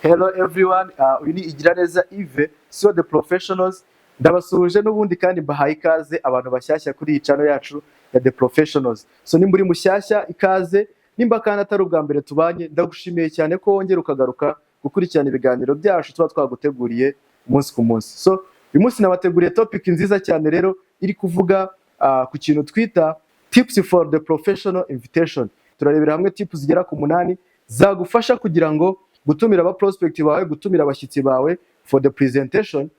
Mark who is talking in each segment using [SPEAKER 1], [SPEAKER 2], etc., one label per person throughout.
[SPEAKER 1] Hello everyone, uyu ni Igiraneza Yves, so the professionals. Ndabasuhuje n'ubundi kandi mbahaye ikaze abantu bashyashya kuri iyi channel yacu ya The Professionals. So nimba uri mushyashya ikaze, nimba kandi atari ubwa mbere tubanye, ndagushimiye cyane ko wongera ukagaruka gukurikirana ibiganiro byacu tuba twaguteguriye umunsi ku munsi. So uyu munsi nabateguriye topic nziza cyane rero iri kuvuga ku kintu twita tips for the professional invitation. Turarebera hamwe tips zigera ku 8 zagufasha kugira ngo gutumira aba prospect bawe, gutumira abashyitsi bawe for the presentation,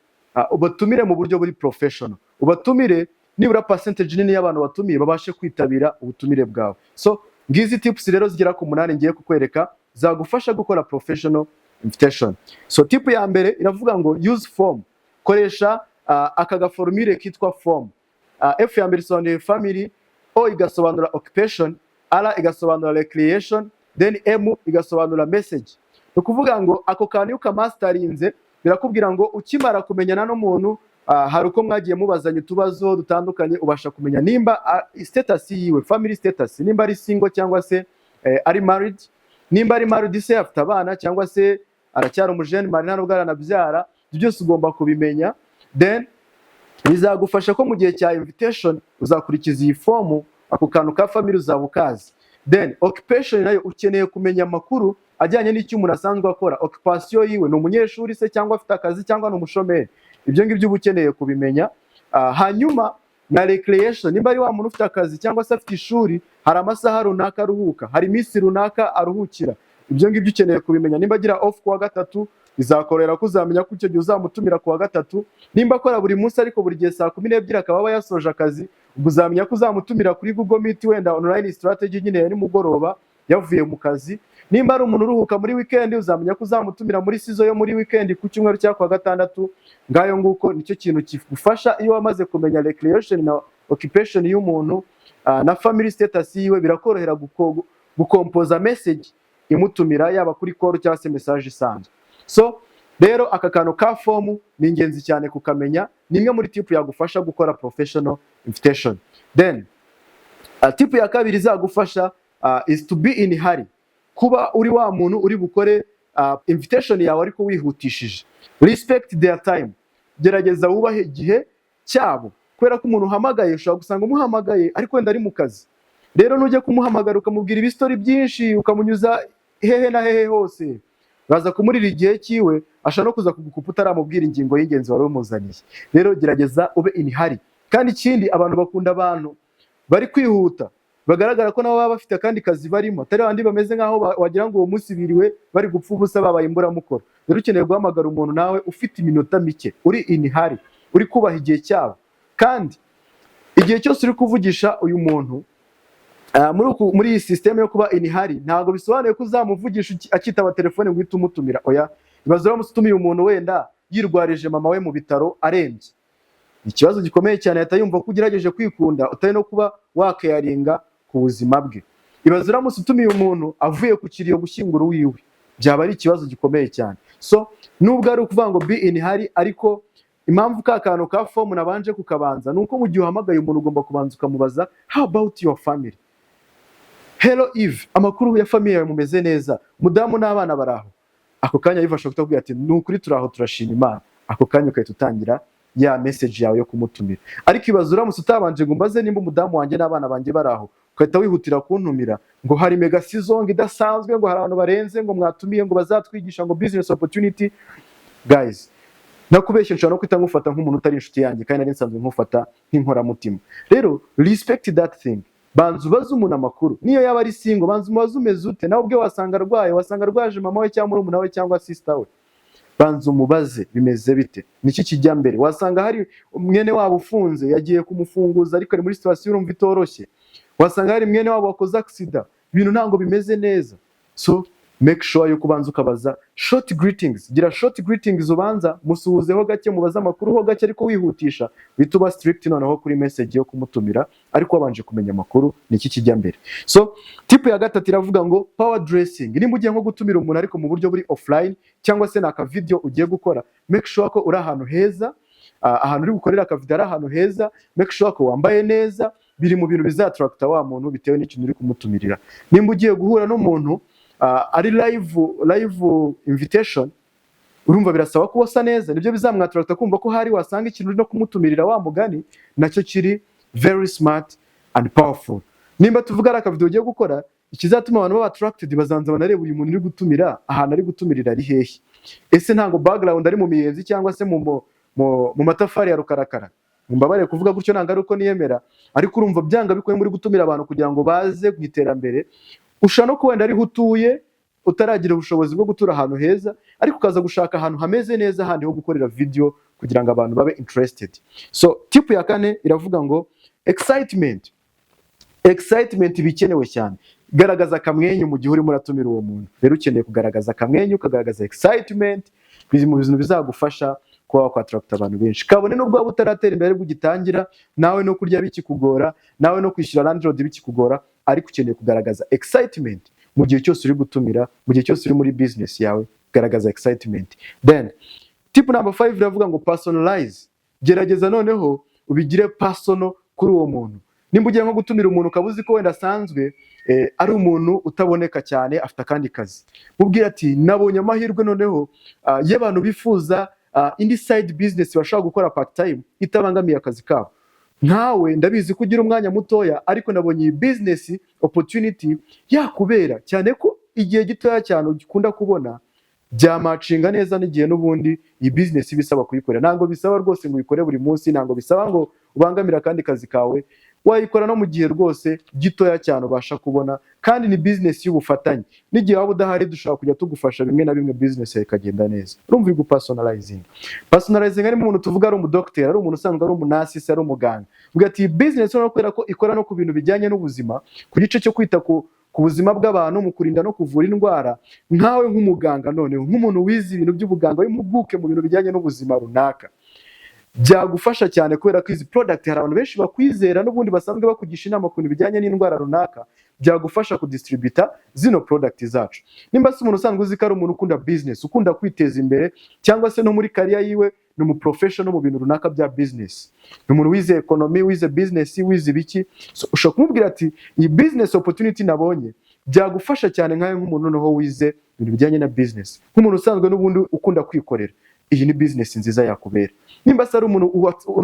[SPEAKER 1] ubatumire mu buryo buri professional, ubatumire nibura percentage nini y'abantu batumiye babashe kwitabira ubutumire bwawe. So ngizi tips rero zigera ku 8 ngiye kukwereka zagufasha gukora professional invitation. So tip ya mbere iravuga ngo use form, koresha aka gaformule kitwa form. F ya mbere isobanura family, O igasobanura occupation, R igasobanura recreation, then M igasobanura message. Ukuvuga ngo ako kantu ukamasterinze birakubwira ngo ukimara kumenyana n'umuntu hari uko mwagiye mubazanya utubazo dutandukanye, ubasha kumenya nimba status yiwe, family status, nimba ari single cyangwa se ari married, nimba ari married se afite abana cyangwa se aracyari umujene marina nubwo aranabyara. Byose ugomba kubimenya, then bizagufasha ko mu gihe cya invitation uzakurikiza iyi form, ako kantu ka family uzabukazi. Then occupation nayo ukeneye kumenya amakuru ajyanye n'icyo umuntu asanzwe akora. Occupation yiwe ni umunyeshuri se cyangwa afite akazi cyangwa ni umushomeri, ibyo ngibyo uba ukeneye kubimenya. Hanyuma na recreation, nimba ari wa muntu ufite akazi cyangwa se afite ishuri, hari amasaha runaka aruhuka, hari iminsi runaka aruhukira, ibyo ngibyo ukeneye kubimenya. Nimba agira off kuwa gatatu, bizakorera ko uzamenya ko icyo gihe uzamutumira kuwa gatatu. Nimba akora buri munsi ariko buri gihe saa 12 akaba aba yasoje akazi, uzamenya ko uzamutumira kuri Google Meet, wenda online strategy nyine ya nimugoroba yavuye mu kazi. Nimba ari umuntu uruhuka muri weekend, uzamenya ko uzamutumira muri sizo yo muri weekend ku cyumweru cya kwa gatandatu. Ngayo nguko nicyo kintu kigufasha iyo wamaze kumenya recreation na occupation y'umuntu na family status yiwe, birakorohera gukompoza message imutumira yaba kuri call cyangwa se message isanzwe. So rero aka kantu ka form ni ingenzi cyane kukamenya, nimwe muri tip yagufasha gukora professional invitation. Then tip ya kabiri izagufasha is to be in hurry, kuba uri wa muntu uri bukore invitation yawe ariko wihutishije. Respect their time, gerageza wubahe igihe cyabo, kubera ko umuntu uhamagaye ushobora gusanga umuhamagaye ariko wenda ari mu kazi. Rero nujye kumuhamagara ukamubwira ibistori byinshi, ukamunyuza hehe na hehe hose, baza kumurira igihe kiwe, ashaka no kuza kugukupa utaramubwira ingingo y'ingenzi wari umuzaniye. Rero gerageza ube in hurry. Kandi ikindi, abantu bakunda abantu bari kwihuta, bagaragara ko nabo baba bafite kandi kazi barimo, atari abandi bameze nkaho wagira ngo uwo munsi biriwe bari gupfa ubusa babaye imburamukoro. Rero ukeneye guhamagara umuntu nawe ufite iminota mike, uri in hurry, uri kubaha igihe cyabo. Kandi igihe cyose uri kuvugisha uyu muntu muri iyi system yo kuba in hurry, ntago bisobanuye ko uzamuvugisha akitaba telefone ngo umutumira. Oya, ibazo bamutumiye umuntu wenda yirwarije mama we mu bitaro arembye, ikibazo gikomeye cyane, yata yumva ko ugerageje kwikunda utari no kuba wakayaringa ku buzima bwe. Ibazo ramutumiye umuntu avuye ku kiriyo gushyingura wiwe, byaba ari ikibazo gikomeye cyane. So nubwo ari ukuvuga ngo be in hurry, ariko impamvu ka kantu ka form nabanje kukabanza nuko mu gihe uhamagaye umuntu ugomba kubanza ukamubaza how about your family. Hello Eve, amakuru ya family yawe mumeze neza, mudamu n'abana baraho? Ako kanya bifasha kutubwira ati nukuri turaho turashima Imana. Ako kanya ukahita utangira ya message yawe yo kumutumira. Ariko ibazo uramutse utabanje ngo mbaze nimba umudamu wanjye n'abana banjye baraho, ukahita wihutira kuntumira ngo hari mega season idasanzwe, ngo hari abantu barenze, ngo mwatumiye, ngo bazatwigisha, ngo business opportunity. Guys, nakubeshye nshobora no kwita nkufata nk'umuntu utari inshuti yanjye kandi nari nsanzwe nkufata nk'inkora mutima. Rero respect that thing. Banza ubaze umuntu amakuru, niyo yaba ari single banza umubaze umeze ute, nawe ubwe wasanga arwaye, wasanga arwaje mama we cyangwa murumuna we cyangwa sister we. Banza umubaze bimeze bite, niki kijya mbere. Wasanga hari mwene wabo ufunze yagiye kumufunguza ariko ari muri situation urumva itoroshye, wasanga hari mwene wabo wakoze accident, ibintu ntango bimeze neza. So make sure yuko ubanza ukabaza short greetings, gira short greetings, ubanza musuhuzeho gake, mubaza amakuru ho gake ariko wihutisha, bituba strict noneho kuri message yo kumutumira, ariko wabanje kumenya amakuru niki kijya mbere. So tip ya gatatu iravuga ngo power dressing. Nimba ugiye nko gutumira umuntu ariko mu buryo buri offline cyangwa se naka video ugiye gukora, make sure ko uri ahantu heza, ahantu uri gukorera aka video ari ahantu heza, make sure ko wambaye neza, biri mu bintu bizattracta wa muntu bitewe n'ikintu uri kumutumirira. Nimba ugiye guhura n'umuntu ari live invitation, urumva birasaba ko usa neza, nibyo bizamwatracta kumva ko hari wasanga ikintu no kumutumirira wa mugani, nacyo kiri very smart and powerful. Nimba tuvuga ari akavideo ugiye gukora, ikizatuma abantu baba attracted bazanza banareba uyu muntu uri gutumira, ahantu ari gutumirira ari hehe, ese ntango background ari mu miyenzi cyangwa se mu matafari ya rukarakara. Mbabare kuvuga gutyo nanga ari uko niyemera, ariko urumva byanga bikoye muri gutumira abantu kugira ngo baze kwiterambere. Usha no kwenda ari hutuye utaragira ubushobozi bwo gutura ahantu heza, ariko ukaza gushaka ahantu hameze neza handi ho gukorera video kugira ngo abantu babe interested. So tip ya kane iravuga ngo excitement bikenewe cyane. Garagaza akamwenyu mu gihe uri muratumira uwo muntu. Rero ukeneye kugaragaza akamwenyu, ukagaragaza excitement, bizi mu bintu bizagufasha kuba wakwatracta abantu benshi. Kabone nubwo waba utaratera imbere gugitangira, nawe no kurya bikikugora, nawe no kwishyura landlord bikikugora, ariko ukeneye kugaragaza excitement mu gihe cyose uri gutumira, mu gihe cyose uri muri business yawe, garagaza excitement. Then tip number 5 iravuga ngo personalize. Gerageza noneho ubigire personal kuri uwo muntu. Nimba ugiye nko gutumira umuntu ukabuzi ko wenda asanzwe ari umuntu utaboneka cyane, afite kandi kazi, mubwira ati nabonye amahirwe noneho y'abantu bifuza indi side business bashaka gukora part time itabangamiye akazi kabo. Nkawe ndabizi ko ugira umwanya mutoya, ariko nabonye iyi business opportunity yakubera cyane ko igihe gitoya cyane ugikunda kubona byamacinga neza n'igihe n'ubundi iyi business bisaba kuyikorera. Ntango bisaba rwose ngo uyikore buri munsi, ntango bisaba ngo ubangamira kandi kazi kawe, wayikora no mu gihe rwose gitoya cyane ubasha kubona, kandi ni business y'ubufatanye. N'igihe waba udahari dushaka kujya tugufasha bimwe na bimwe business ikagenda neza. Urumva iri personalizing ari umuntu tuvuga ari umudoctor, ari umuntu usanzwe ari umunasi, ari umuganga. Ubwo ati business no kwera ko ikora no ku bintu bijyanye n'ubuzima, ku gice cyo kwita ku buzima bw'abantu, mu kurinda no kuvura indwara. Nkawe nk'umuganga noneho, nk'umuntu wize ibintu by'ubuganga, w'impuguke mu bintu bijyanye n'ubuzima runaka, byagufasha cyane kubera ko izi product hari abantu benshi bakwizera n'ubundi basanzwe bakugisha inama ku bintu bijyanye n'indwara runaka, byagufasha kudistributa zino product zacu. Nimba se umuntu usanzwe uzi ko ari umuntu ukunda business, ukunda kwiteza imbere, cyangwa se no muri career yiwe ni mu professional mu bintu runaka bya business, ni umuntu wize economy, wize business, wize biki, so ushaka kumubwira ati iyi business opportunity nabonye byagufasha cyane nkaye nk'umuntu noneho wize ibintu bijyanye na business, nk'umuntu usanzwe n'ubundi ukunda kwikorera, iyi ni business nziza yakubera. Nimba se ari umuntu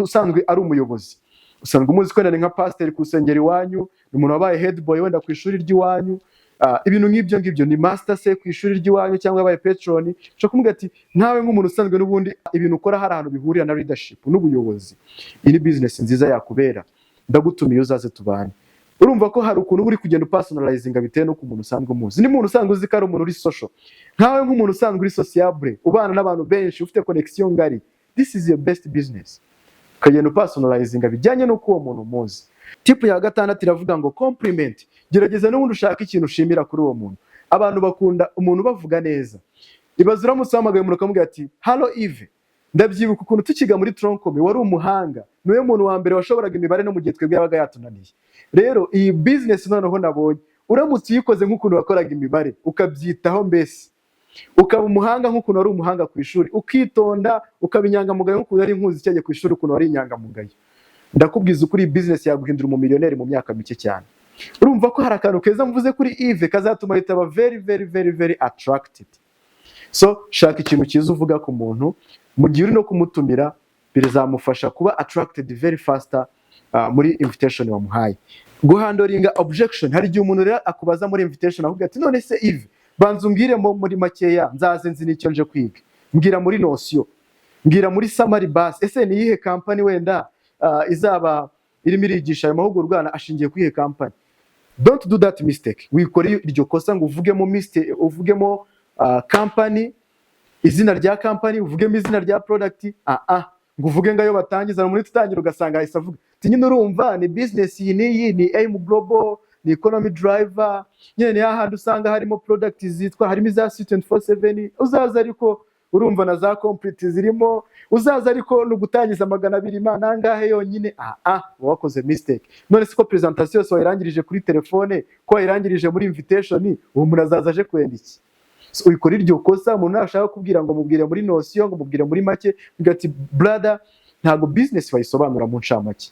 [SPEAKER 1] usanzwe ari umuyobozi, usanzwe umuzi ko nka pastor ku rusengero iwanyu, ni umuntu wabaye head boy wenda ku ishuri ry'iwanyu, ibintu nk'ibyo ngibyo, ni master se ku ishuri ry'iwanyu cyangwa yabaye patron, cyo kumubwira ati ntawe nk'umuntu usanzwe n'ubundi ibintu ukora hari ahantu bihurira na leadership n'ubuyobozi, iyi ni business nziza yakubera, ndagutumiye uzaze tubane. Urumva ko hari ukuntu uri kugenda personalizing bitewe no ku muntu usanzwe umuzi. Ni umuntu usanzwe uzi ko ari umuntu uri social, nkawe nk'umuntu usanzwe uri sociable, ubana n'abantu benshi, ufite connection ngari, this is your best business. Kagenda personalizing bijyanye no kuwo muntu umuzi. Tip ya gatandatu iravuga ngo compliment. Gerageza n'ubundi ushaka ikintu ushimira kuri uwo muntu. Abantu bakunda umuntu bavuga neza. Ibazura musamagaye umuntu akamubwira ati hello Eve, ndabyibuka ukuntu tukiga muri Troncome wari umuhanga, niwe muntu wa mbere washoboraga imibare no mu gihe twebwe yabaga yatunaniye. Rero iyi business noneho nabonye uramutse uyikoze nk'ukuntu wakoraga imibare, ukabyitaho mbese, ukaba umuhanga nk'ukuntu wari umuhanga ku ishuri, ukitonda, ukaba inyangamugayo nk'ukuntu ari inkuzi cyane ku ishuri ukuntu wari inyangamugayo, ndakubwiza ukuri business yaguhindura umumiliyoneri mu myaka mike cyane. Urumva ko hari akantu keza mvuze kuri Eve kazatuma itaba very attracted. So shaka ikintu cyiza uvuga ku muntu mu gihe uri no kumutumira, bizamufasha kuba attracted very faster muri invitation wamuhaye. Guhandoringa objection, hari igihe umuntu rero akubaza muri invitation akubwira ati none se Eve, banza umbwire muri makeya nzaze nzi n'icyo nje kwiga, mbwira muri notion, mbwira muri summary bus, ese ni yihe company wenda izaba irimo irigisha ayo mahugurwa ashingiye kuri ihe company. Don't do that mistake. Wikore iryo kosa ngo uvugemo mistake, uvugemo company, izina rya company, uvugemo izina rya product, ngo uvuge ngayo batangiza muri tutangira ugasanga ahise avuga nyine urumva ni business iyi ni aim global, ni economy driver, nyine ni ahandi usanga harimo product zitwa, harimo za 24/7, uzaza ariko urumva na za complete zirimo, uzaza ariko no gutangiza 200 Imana angahe yonyine. Wakoze mistake. None siko presentation yose wayirangirije kuri telefone, ko wayirangirije muri invitation, uwo muntu azaza aje kwenda iki? So uyikora iryo kosa, umuntu ashaka kubwira ngo mubwire muri notion, ngo mubwire muri make, bigati brother, ntago business bayisobanura mu ncamake.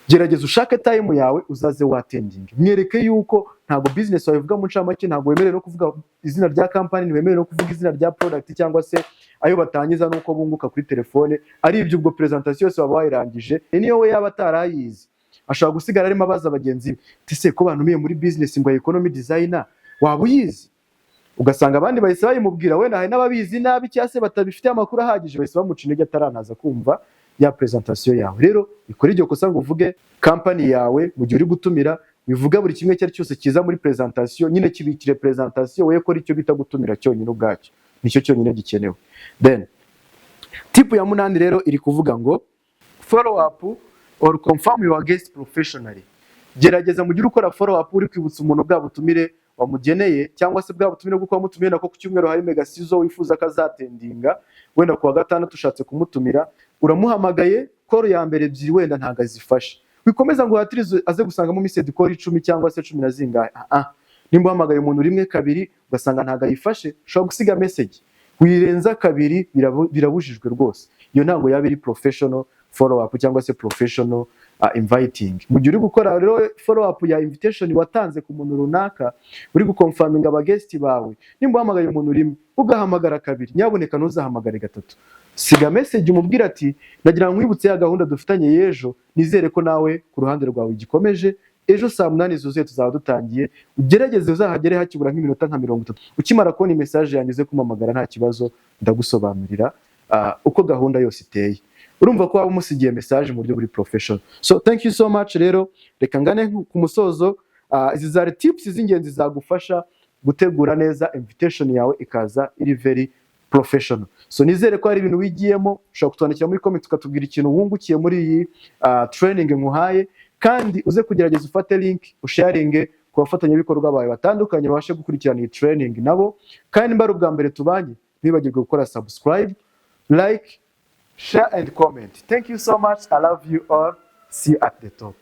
[SPEAKER 1] gerageza ushake time yawe uzaze watendinga, mwereke yuko ntabwo business wawe ivuga mu ncamake, ntabwo wemerewe no kuvuga izina rya company, ntiwemerewe no kuvuga izina rya product cyangwa se ayo batangiza nuko bunguka kuri telefone, ari ibyo ubwo presentation yose waba wayirangije. Niyo we yaba atarayizi ashobora gusigara arimo abaza bagenzi be, tise ko bantumiye muri business ngo economy designer waba uyizi, ugasanga abandi bahise bayimubwira, wenda hari n'ababizi nabi cyangwa se batabifite amakuru ahagije, bahise bamuca intege ataranaza kumva ya presentation yawe. Rero ikora iryo kosa ngo uvuge company yawe mu gihe uri gutumira, bivuga buri kimwe cyari cyose kiza muri presentation, nyine kibikire presentation, wowe kora icyo bita gutumira cyonyine ubwacyo, nicyo cyonyine gikenewe. Then tip ya 8 rero iri kuvuga ngo follow up or confirm your guest professionally. Gerageza mu gihe ukora follow up uri kwibutsa umuntu bwa butumire wamugeneye, cyangwa se bwa butumire bwo wamutumiye nako ku cyumweru hari mega sizo wifuza kazatendinga, wenda kuwa gatandatu ushatse kumutumira, uramuhamagaye call ya mbere ebyiri wenda ntago azifashe, wikomeza ngo hatirize aze gusangamo message call 10 cyangwa se 10 na zingahe. Nimba uhamagaye umuntu rimwe kabiri ugasanga ntago ayifashe, ushobora gusiga message, wirenza kabiri birabujijwe rwose. Iyo ntabwo yaba iri professional follow up cyangwa se professional inviting. Mu gihe uri gukora rero follow up ya invitation watanze ku muntu runaka, uri guconfirming aba guest bawe, nimba uhamagaye umuntu rimwe ugahamagara kabiri, nyaboneka ntuzahamagare gatatu, siga message umubwira ati ndagira nkwibutse ya gahunda dufitanye yejo, nizere ko nawe ku ruhande rwawe gikomeje, ejo saa 8 zuzuye tuzaba dutangiye, ugerageze uzahagere hakibura nk'iminota nka 30. Ukimara kubona message yanyuze kumamagara nta kibazo, ndagusobanurira uko gahunda yose iteye. Urumva ko waba umusigiye message mu buryo buri professional. So thank you so much. Rero reka ngane ku musozo, izi zari tips z'ingenzi zagufasha gutegura neza invitation yawe ikaza iri very professional. So nizere ko hari ibintu wigiyemo, ushobora kutwandikira muri comment ukatubwira ikintu wungukiye muri iyi training nkuhaye, kandi uze kugerageza ufate link usharinge ku bafatanyabikorwa bawe batandukanye babashe gukurikirana iyi training nabo, kandi mbari ubwa mbere tubanye ntibagirwe gukora subscribe, like, share and comment. Thank you so much. I love you all. See you at the top.